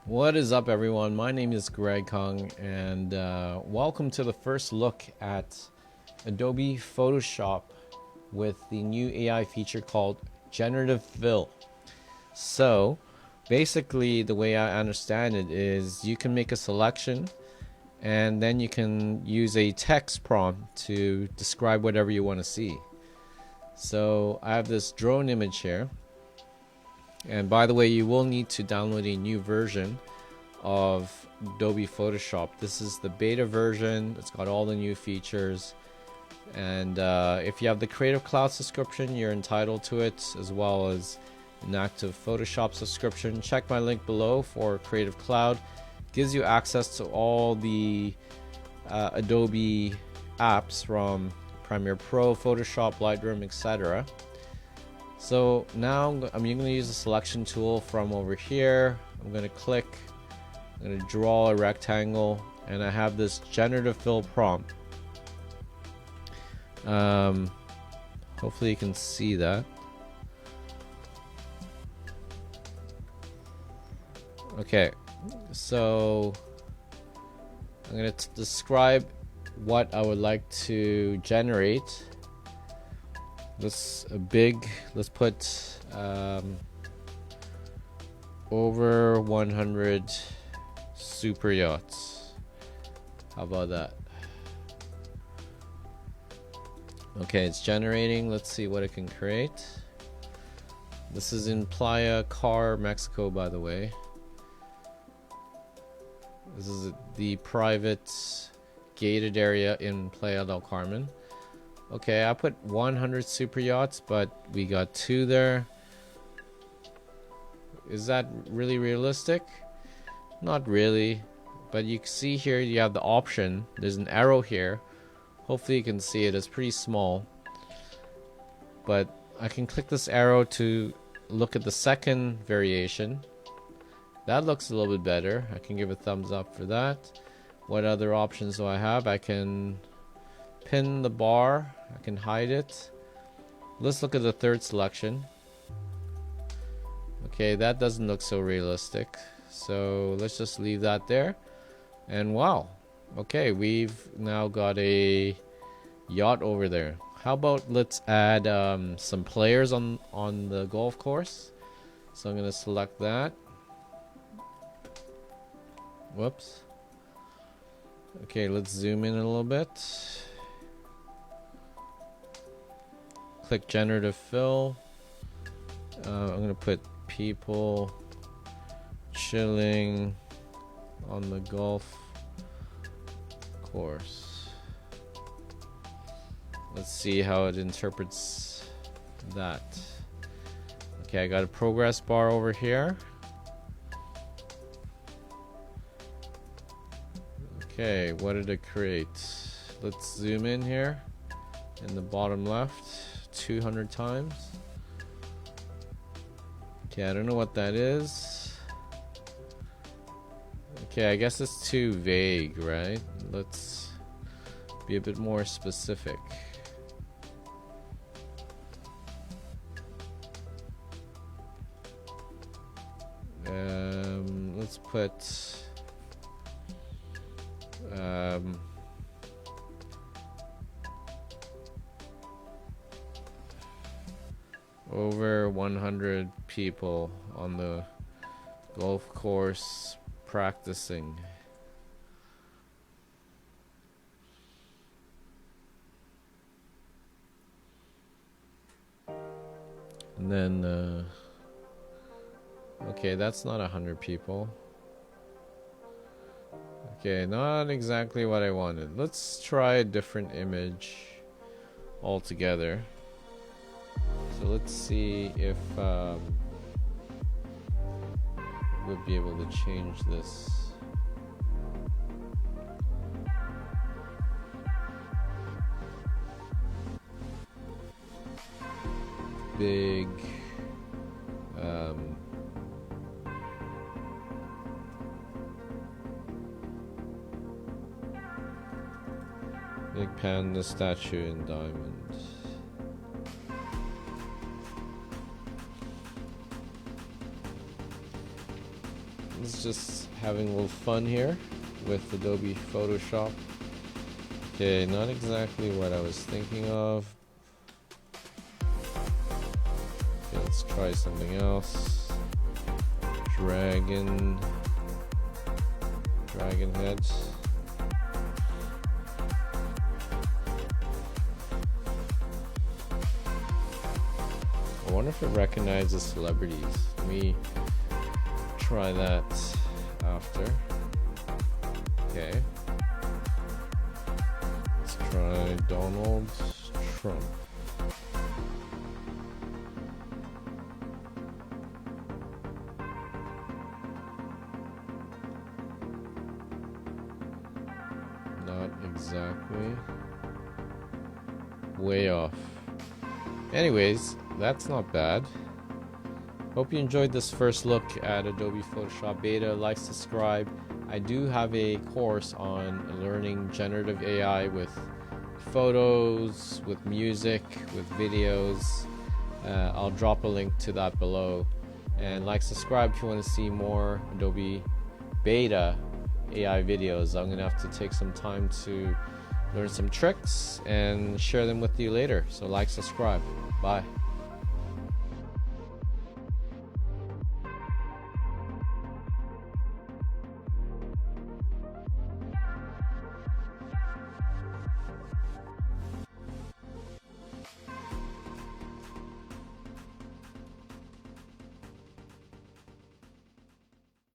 What is up, everyone? My name is Greg Kung, and welcome to the first look at Adobe Photoshop with the new AI feature called Generative Fill. So, basically, the way I understand it is you can make a selection, and then you can use a text prompt to describe whatever you want to see. So, I have this drone image here. And by the way, you will need to download a new version of Adobe Photoshop. This is the beta version. It's got all the new features. And if you have the Creative Cloud subscription, you're entitled to it, as well as an active Photoshop subscription. Check my link below for Creative Cloud. It gives you access to all the Adobe apps from Premiere Pro, Photoshop, Lightroom, etc. So now I'm going to use the selection tool from over here. I'm going to click, I'm going to draw a rectangle, and I have this generative fill prompt. Hopefully you can see that. Okay, so I'm going to describe what I would like to generate. Let's put over 100 super yachts. How about that? Okay, it's generating. Let's see what it can create. This is in Playa Car, Mexico, by the way. This is the private gated area in Playa del Carmen. Okay, I put 100 super yachts, but we got 2 there. Is that really realistic? Not really, but you can see here you have the option. There's an arrow here. Hopefully you can see it. It's pretty small, but I can click this arrow to look at the second variation. That looks a little bit better. I can give a thumbs up for that. What other options do I have? I can pin the bar. I can hide it. Let's look at the third selection. Okay, that doesn't look so realistic, so let's just leave that there. And wow, okay, we've now got a yacht over there. How about let's add some players on the golf course. So I'm gonna select that. Whoops. Okay, let's zoom in a little bit. Click generative fill. I'm gonna put people chilling on the golf course. Let's see how it interprets that. Okay, I got a progress bar over here. Okay, what did it create? Let's zoom in here in the bottom left 200 times. Okay, I don't know what that is. Okay, I guess it's too vague, right? Let's be a bit more specific. Let's put over 100 people on the golf course practicing. And then okay, that's not 100 people. Okay, not exactly what I wanted. Let's try a different image altogether. So let's see if we'll be able to change this. Big big panda statue in diamond. It's just having a little fun here with Adobe Photoshop. Okay, not exactly what I was thinking of. Okay, let's try something else. Dragon head. I wonder if it recognizes celebrities. Let me try that after. Okay. Let's try Donald Trump. Not exactly. Way off. Anyways, that's not bad. Hope you enjoyed this first look at Adobe Photoshop Beta. Like, subscribe. I do have a course on learning generative AI with photos, with music, with videos. I'll drop a link to that below. And like, subscribe if you want to see more Adobe Beta AI videos. I'm gonna have to take some time to learn some tricks and share them with you later. So like, subscribe. Bye.